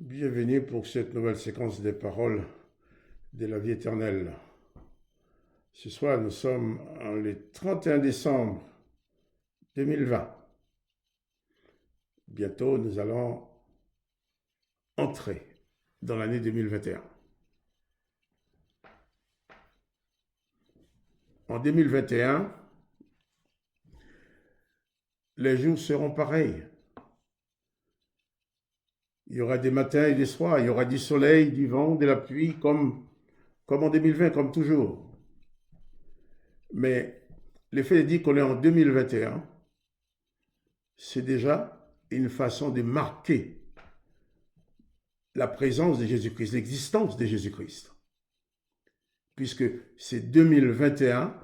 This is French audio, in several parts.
Bienvenue pour cette nouvelle séquence des paroles de la vie éternelle. Ce soir, nous sommes le 31 décembre 2020. Bientôt, nous allons entrer dans l'année 2021. En 2021, les jours seront pareils. Il y aura des matins et des soirs, il y aura du soleil, du vent, de la pluie, comme en 2020, comme toujours. Mais le fait de dire qu'on est en 2021, c'est déjà une façon de marquer la présence de Jésus-Christ, l'existence de Jésus-Christ. Puisque c'est 2021,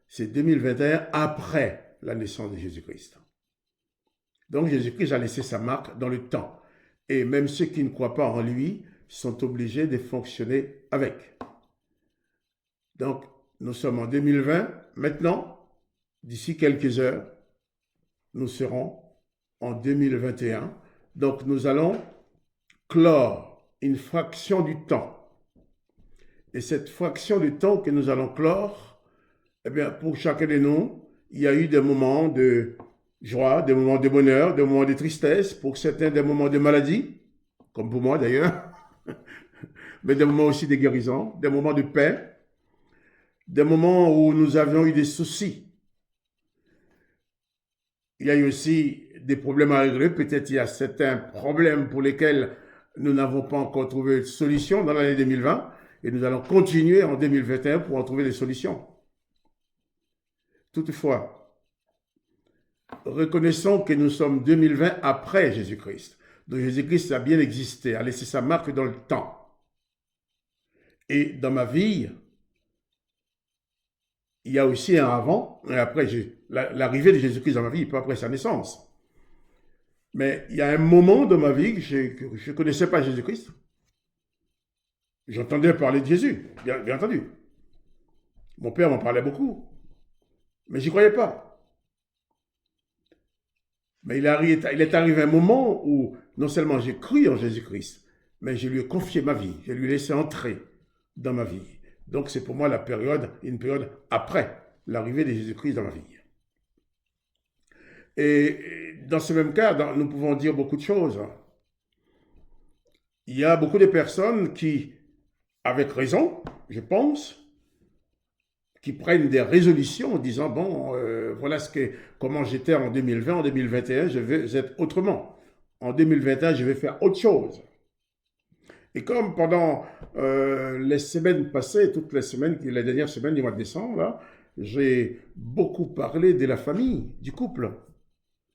c'est 2021 après la naissance de Jésus-Christ. Donc Jésus-Christ a laissé sa marque dans le temps. Et même ceux qui ne croient pas en lui sont obligés de fonctionner avec. Donc, nous sommes en 2020. Maintenant, d'ici quelques heures, nous serons en 2021. Donc, nous allons clore une fraction du temps. Et cette fraction du temps que nous allons clore, eh bien, pour chacun de nous, il y a eu des moments de joie, des moments de bonheur, des moments de tristesse, pour certains des moments de maladie, comme pour moi d'ailleurs, mais des moments aussi de guérison, des moments de paix, des moments où nous avions eu des soucis. Il y a eu aussi des problèmes à régler, peut-être il y a certains problèmes pour lesquels nous n'avons pas encore trouvé de solution dans l'année 2020, et nous allons continuer en 2021 pour en trouver des solutions. Toutefois, reconnaissons que nous sommes 2020 après Jésus-Christ. Donc Jésus-Christ a bien existé, a laissé sa marque dans le temps. Et dans ma vie, il y a aussi un avant et après l'arrivée de Jésus-Christ dans ma vie, pas après sa naissance. Mais il y a un moment dans ma vie que je ne connaissais pas Jésus-Christ. J'entendais parler de Jésus, bien entendu. Mon père m'en parlait beaucoup, mais j'y croyais pas. Mais il est arrivé un moment où non seulement j'ai cru en Jésus-Christ, mais je lui ai confié ma vie, je lui ai laissé entrer dans ma vie. Donc c'est pour moi une période après l'arrivée de Jésus-Christ dans ma vie. Et dans ce même cas, nous pouvons dire beaucoup de choses. Il y a beaucoup de personnes qui, avec raison, je pense, qui prennent des résolutions en disant, bon, voilà comment j'étais en 2020, en 2021, je vais être autrement. En 2021, je vais faire autre chose. Et comme pendant les semaines passées, toutes les semaines, les dernières semaines du mois de décembre, j'ai beaucoup parlé de la famille, du couple.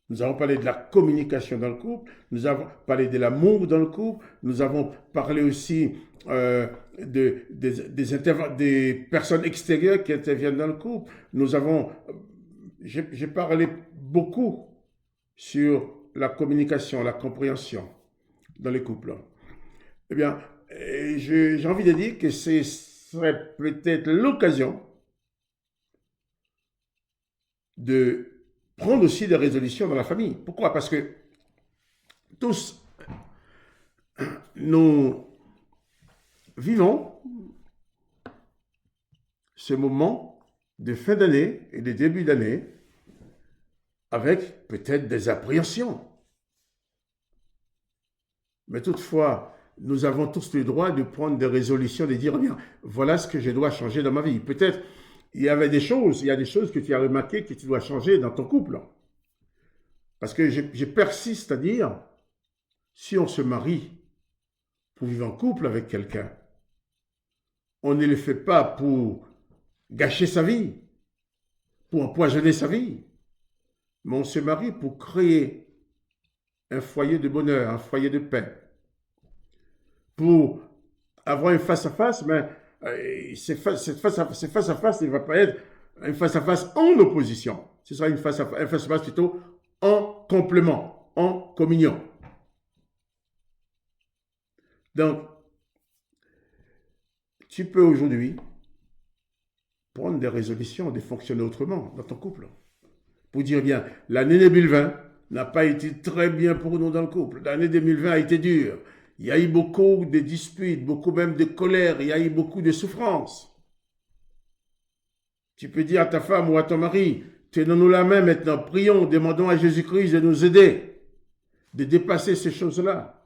Nous avons parlé de la communication dans le couple, nous avons parlé de l'amour dans le couple, nous avons parlé aussi des personnes extérieures qui interviennent dans le couple. J'ai parlé beaucoup sur la communication, la compréhension dans les couples. Eh bien, j'ai envie de dire que ce serait peut-être l'occasion de prendre aussi des résolutions dans la famille. Pourquoi? Parce que tous, nous vivons ce moment de fin d'année et de début d'année avec peut-être des appréhensions. Mais toutefois, nous avons tous le droit de prendre des résolutions, de dire, bien, voilà ce que je dois changer dans ma vie. Peut-être il y a des choses que tu as remarquées que tu dois changer dans ton couple. Parce que je persiste à dire, si on se marie pour vivre en couple avec quelqu'un, on ne le fait pas pour gâcher sa vie, pour empoisonner sa vie, mais on se marie pour créer un foyer de bonheur, un foyer de paix, pour avoir un face-à-face, mais ce face-à-face ne va pas être un face-à-face en opposition. Ce sera un face-à-face plutôt en complément, en communion. Donc, tu peux aujourd'hui prendre des résolutions de fonctionner autrement dans ton couple. Pour dire bien, l'année 2020 n'a pas été très bien pour nous dans le couple. L'année 2020 a été dure. Il y a eu beaucoup de disputes, beaucoup même de colère, il y a eu beaucoup de souffrances. Tu peux dire à ta femme ou à ton mari, tenons-nous la main maintenant, prions, demandons à Jésus-Christ de nous aider, de dépasser ces choses-là.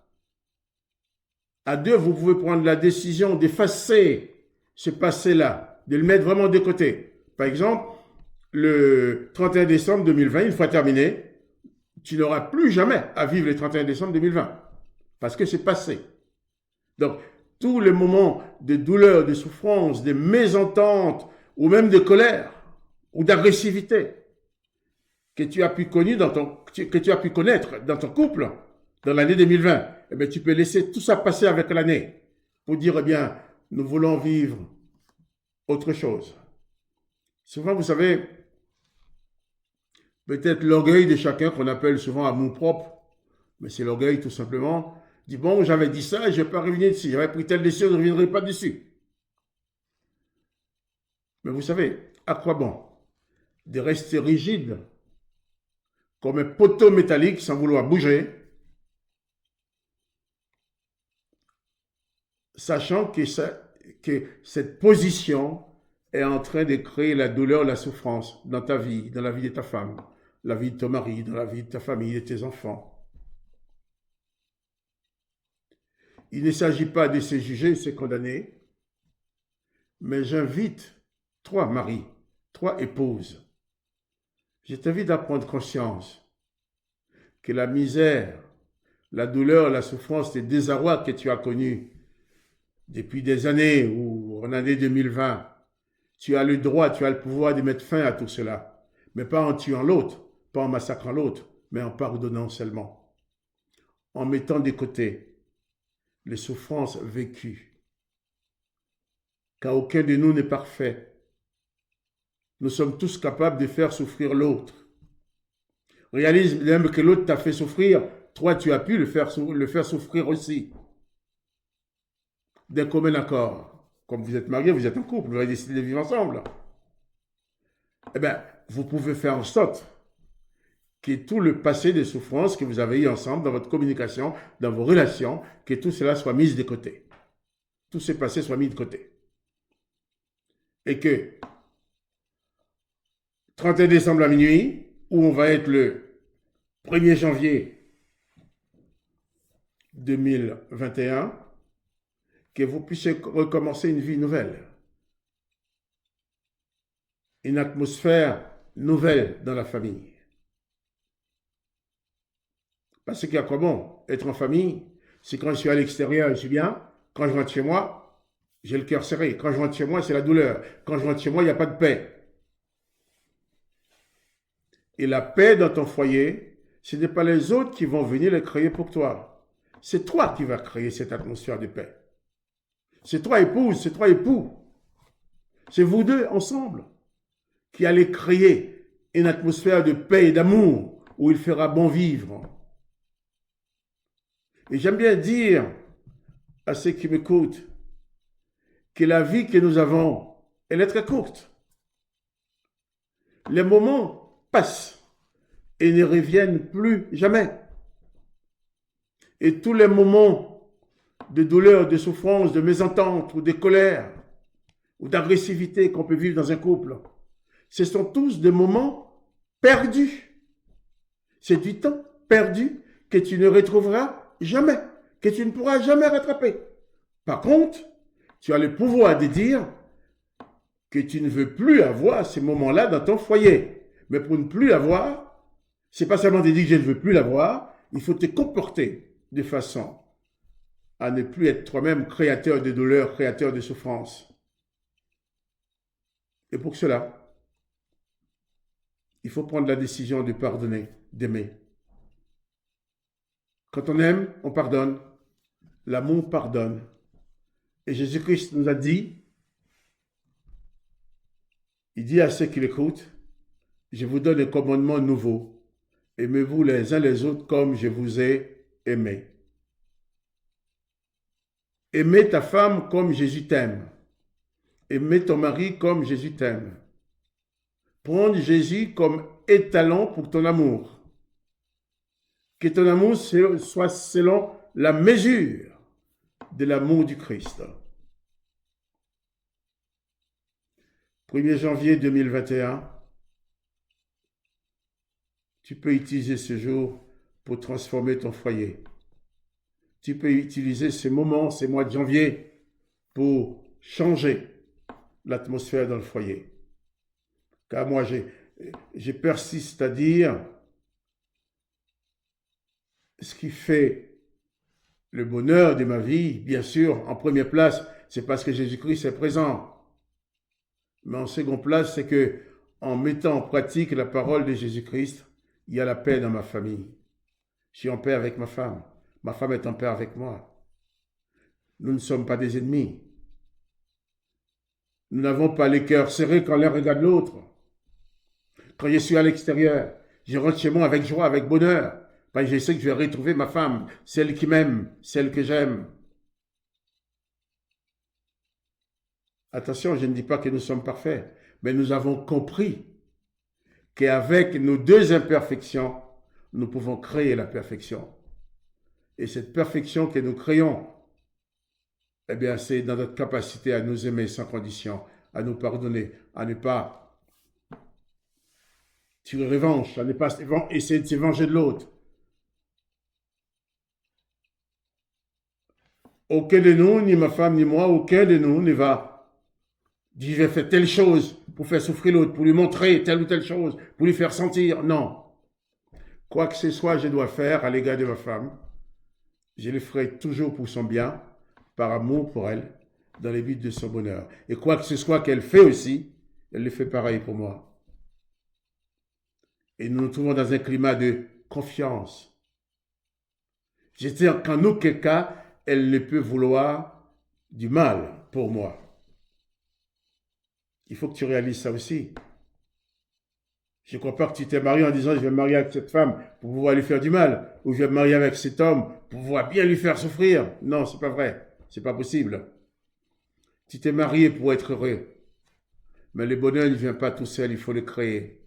À deux, vous pouvez prendre la décision d'effacer ce passé-là, de le mettre vraiment de côté. Par exemple, le 31 décembre 2020, une fois terminé, tu n'auras plus jamais à vivre le 31 décembre 2020, parce que c'est passé. Donc, tous les moments de douleur, de souffrance, de mésentente, ou même de colère, ou d'agressivité, que tu as pu connaître dans ton couple, dans l'année 2020, eh bien, tu peux laisser tout ça passer avec l'année, pour dire, eh bien, nous voulons vivre autre chose. Souvent, vous savez, peut-être l'orgueil de chacun qu'on appelle souvent amour propre, mais c'est l'orgueil tout simplement, dit bon, j'avais dit ça, je ne vais pas revenir dessus, j'avais pris telle décision, je ne reviendrai pas dessus. Mais vous savez, à quoi bon de rester rigide comme un poteau métallique sans vouloir bouger, sachant que cette position est en train de créer la douleur, la souffrance dans ta vie, dans la vie de ta femme, la vie de ton mari, dans la vie de ta famille, de tes enfants. Il ne s'agit pas de se juger, de se condamner, mais j'invite toi, mari, toi, épouse, je t'invite à prendre conscience que la misère, la douleur, la souffrance, le désarroi que tu as connu depuis des années ou en année 2020, tu as le droit, tu as le pouvoir de mettre fin à tout cela, mais pas en tuant l'autre, pas en massacrant l'autre, mais en pardonnant seulement, en mettant de côté les souffrances vécues. Car aucun de nous n'est parfait. Nous sommes tous capables de faire souffrir l'autre. Réalise même que l'autre t'a fait souffrir, toi tu as pu le faire souffrir aussi. D'un commun accord. Comme vous êtes mariés, vous êtes en couple, vous avez décidé de vivre ensemble. Eh bien, vous pouvez faire en sorte que tout le passé de souffrance que vous avez eu ensemble dans votre communication, dans vos relations, que tout cela soit mis de côté. Tout ce passé soit mis de côté. Et que 31 décembre à minuit, où on va être le 1er janvier 2021, que vous puissiez recommencer une vie nouvelle. Une atmosphère nouvelle dans la famille. Parce qu'il y a comment être en famille, c'est quand je suis à l'extérieur, je suis bien. Quand je rentre chez moi, j'ai le cœur serré. Quand je rentre chez moi, c'est la douleur. Quand je rentre chez moi, il n'y a pas de paix. Et la paix dans ton foyer, ce n'est pas les autres qui vont venir le créer pour toi. C'est toi qui vas créer cette atmosphère de paix. C'est toi épouse, c'est toi époux. C'est vous deux ensemble qui allez créer une atmosphère de paix et d'amour où il fera bon vivre. Et j'aime bien dire à ceux qui m'écoutent que la vie que nous avons, elle est très courte. Les moments passent et ne reviennent plus jamais. Et tous les moments de douleur, de souffrance, de mésentente ou de colère ou d'agressivité qu'on peut vivre dans un couple, ce sont tous des moments perdus. C'est du temps perdu que tu ne retrouveras jamais, que tu ne pourras jamais rattraper. Par contre, tu as le pouvoir de dire que tu ne veux plus avoir ces moments-là dans ton foyer. Mais pour ne plus l'avoir, c'est pas seulement de dire que je ne veux plus l'avoir, il faut te comporter de façon à ne plus être toi-même créateur de douleur, créateur de souffrance. Et pour cela, il faut prendre la décision de pardonner, d'aimer. Quand on aime, on pardonne. L'amour pardonne. Et Jésus-Christ nous a dit, il dit à ceux qui l'écoutent, je vous donne un commandement nouveau. Aimez-vous les uns les autres comme je vous ai aimé. Aimez ta femme comme Jésus t'aime. Aimez ton mari comme Jésus t'aime. Prends Jésus comme étalon pour ton amour. Que ton amour soit selon la mesure de l'amour du Christ. 1er janvier 2021, tu peux utiliser ce jour pour transformer ton foyer. Tu peux utiliser ces moments, ces mois de janvier, pour changer l'atmosphère dans le foyer. Car moi, je persiste à dire, ce qui fait le bonheur de ma vie, bien sûr, en première place, c'est parce que Jésus-Christ est présent. Mais en seconde place, c'est que en mettant en pratique la parole de Jésus-Christ, il y a la paix dans ma famille. Je suis en paix avec ma femme. Ma femme est en paix avec moi. Nous ne sommes pas des ennemis. Nous n'avons pas les cœurs serrés quand l'un regarde l'autre. Quand je suis à l'extérieur, je rentre chez moi avec joie, avec bonheur. Parce que je sais que je vais retrouver ma femme, celle qui m'aime, celle que j'aime. Attention, je ne dis pas que nous sommes parfaits, mais nous avons compris qu'avec nos deux imperfections, nous pouvons créer la perfection. Et cette perfection que nous créons, eh bien, c'est dans notre capacité à nous aimer sans condition, à nous pardonner, à ne pas tirer revanche, à ne pas essayer de se venger de l'autre. Aucun de nous, ni ma femme, ni moi, aucun de nous ne va dire je vais faire telle chose pour faire souffrir l'autre, pour lui montrer telle ou telle chose, pour lui faire sentir. Non. Quoi que ce soit, je dois faire à l'égard de ma femme, je le ferai toujours pour son bien, par amour pour elle, dans le but de son bonheur. Et quoi que ce soit qu'elle fait aussi, elle le fait pareil pour moi. Et nous nous trouvons dans un climat de confiance. Je sais qu'en aucun cas, elle ne peut vouloir du mal pour moi. Il faut que tu réalises ça aussi. Je ne crois pas que tu t'es marié en disant je vais me marier avec cette femme pour pouvoir lui faire du mal, ou je vais me marier avec cet homme pour pouvoir bien lui faire souffrir. Non, c'est pas vrai. C'est pas possible. Tu t'es marié pour être heureux. Mais le bonheur ne vient pas tout seul, il faut le créer.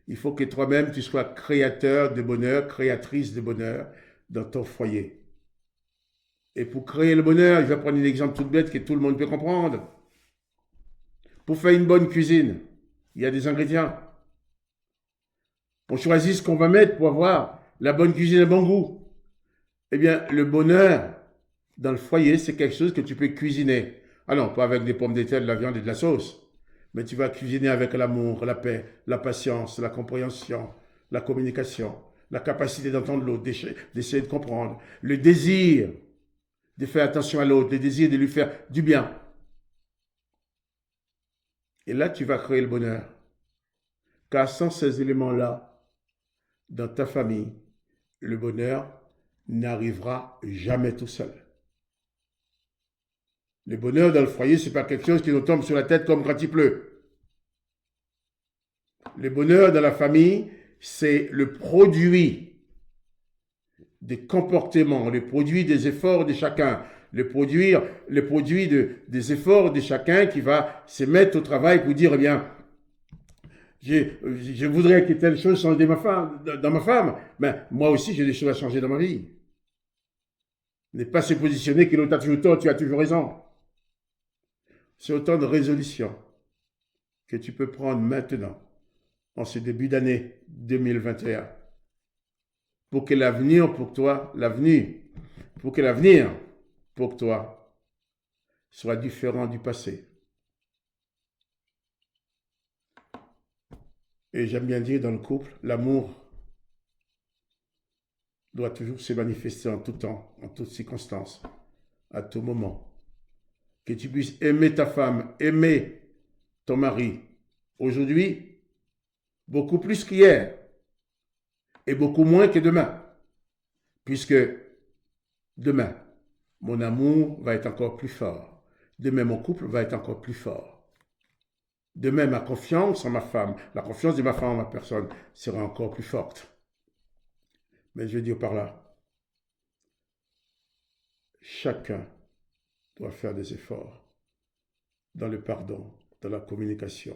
Il faut que toi-même tu sois créateur de bonheur, créatrice de bonheur dans ton foyer. Et pour créer le bonheur, je vais prendre un exemple tout bête que tout le monde peut comprendre. Pour faire une bonne cuisine, il y a des ingrédients. On choisit ce qu'on va mettre pour avoir la bonne cuisine et le bon goût. Eh bien, le bonheur dans le foyer, c'est quelque chose que tu peux cuisiner. Ah non, pas avec des pommes de terre, de la viande et de la sauce. Mais tu vas cuisiner avec l'amour, la paix, la patience, la compréhension, la communication, la capacité d'entendre l'autre, d'essayer de comprendre, le désir de faire attention à l'autre, le désir de lui faire du bien. Et là, tu vas créer le bonheur. Car sans ces éléments-là, dans ta famille, le bonheur n'arrivera jamais tout seul. Le bonheur dans le foyer, ce n'est pas quelque chose qui nous tombe sur la tête comme quand il pleut. Le bonheur dans la famille, c'est le produit des comportements, le produit des efforts de chacun, le produit des efforts de chacun qui va se mettre au travail pour dire, eh bien, je voudrais que telle chose change dans ma femme, mais moi aussi j'ai des choses à changer dans ma vie. Ne pas se positionner que l'autre a toujours tort, tu as toujours raison. C'est autant de résolutions que tu peux prendre maintenant, en ce début d'année 2021, pour que l'avenir pour toi, pour toi soit différent du passé. Et j'aime bien dire dans le couple, l'amour doit toujours se manifester en tout temps, en toutes circonstances, à tout moment. Que tu puisses aimer ta femme, aimer ton mari, aujourd'hui, beaucoup plus qu'hier, et beaucoup moins que demain, puisque demain, mon amour va être encore plus fort. Demain, mon couple va être encore plus fort. Demain, ma confiance en ma femme, la confiance de ma femme en ma personne sera encore plus forte. Mais je veux dire par là, chacun doit faire des efforts dans le pardon, dans la communication,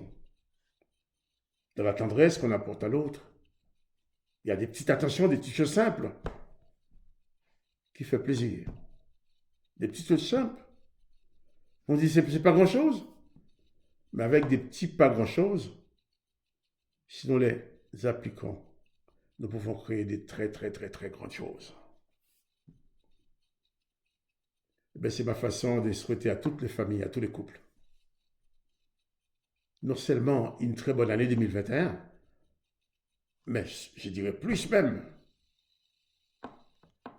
dans la tendresse qu'on apporte à l'autre. Il y a des petites attentions, des petites choses simples qui font plaisir. Des petites choses simples. On dit c'est pas grand-chose. Mais avec des petits pas grand-chose, si nous les appliquons, nous pouvons créer des très très très très grandes choses. C'est ma façon de souhaiter à toutes les familles, à tous les couples, non seulement une très bonne année 2021, mais je dirais plus même,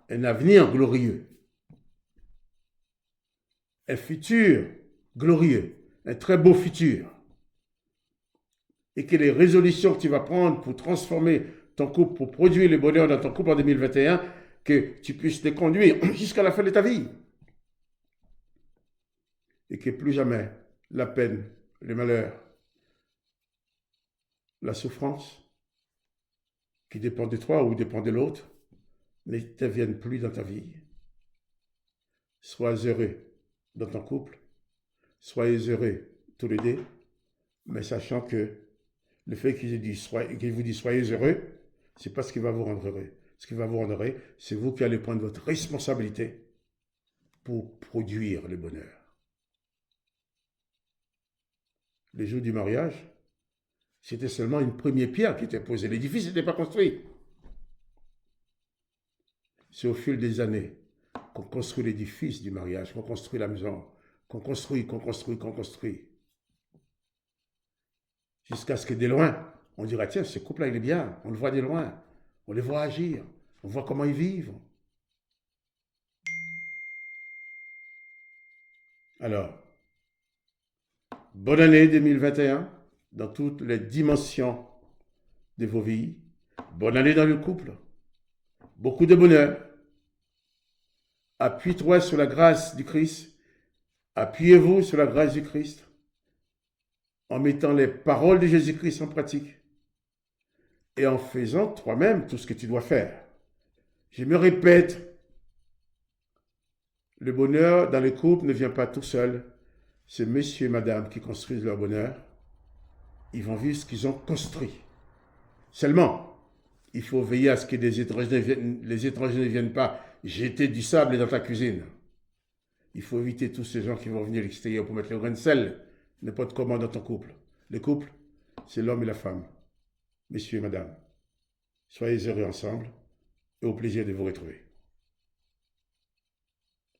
un avenir glorieux, un futur glorieux, un très beau futur. Et que les résolutions que tu vas prendre pour transformer ton couple, pour produire le bonheur dans ton couple en 2021, que tu puisses les conduire jusqu'à la fin de ta vie. Et que plus jamais la peine, le malheur, la souffrance, qui dépend de toi ou dépend de l'autre, ne t'inviennent plus dans ta vie. Sois heureux dans ton couple, soyez heureux tous les deux, mais sachant que le fait qu'il vous dise soyez heureux, c'est pas ce qui va vous rendre heureux. Ce qui va vous rendre heureux, c'est vous qui allez prendre votre responsabilité pour produire le bonheur. Les jours du mariage, c'était seulement une première pierre qui était posée. L'édifice n'était pas construit. C'est au fil des années qu'on construit l'édifice du mariage, qu'on construit la maison, qu'on construit. Jusqu'à ce que de loin, on dira, tiens, ce couple-là, il est bien. On le voit de loin. On les voit agir. On voit comment ils vivent. Alors, bonne année 2021 dans toutes les dimensions de vos vies. Bonne année dans le couple. Beaucoup de bonheur. Appuie-toi sur la grâce du Christ. Appuyez-vous sur la grâce du Christ en mettant les paroles de Jésus-Christ en pratique et en faisant toi-même tout ce que tu dois faire. Je me répète, le bonheur dans les couples ne vient pas tout seul. C'est monsieur et madame qui construisent leur bonheur. Ils vont vivre ce qu'ils ont construit. Seulement, il faut veiller à ce que les étrangers ne viennent pas jeter du sable dans ta cuisine. Il faut éviter tous ces gens qui vont venir à l'extérieur pour mettre le grain de sel n'importe comment dans ton couple. Le couple, c'est l'homme et la femme. Messieurs et madame, soyez heureux ensemble et au plaisir de vous retrouver.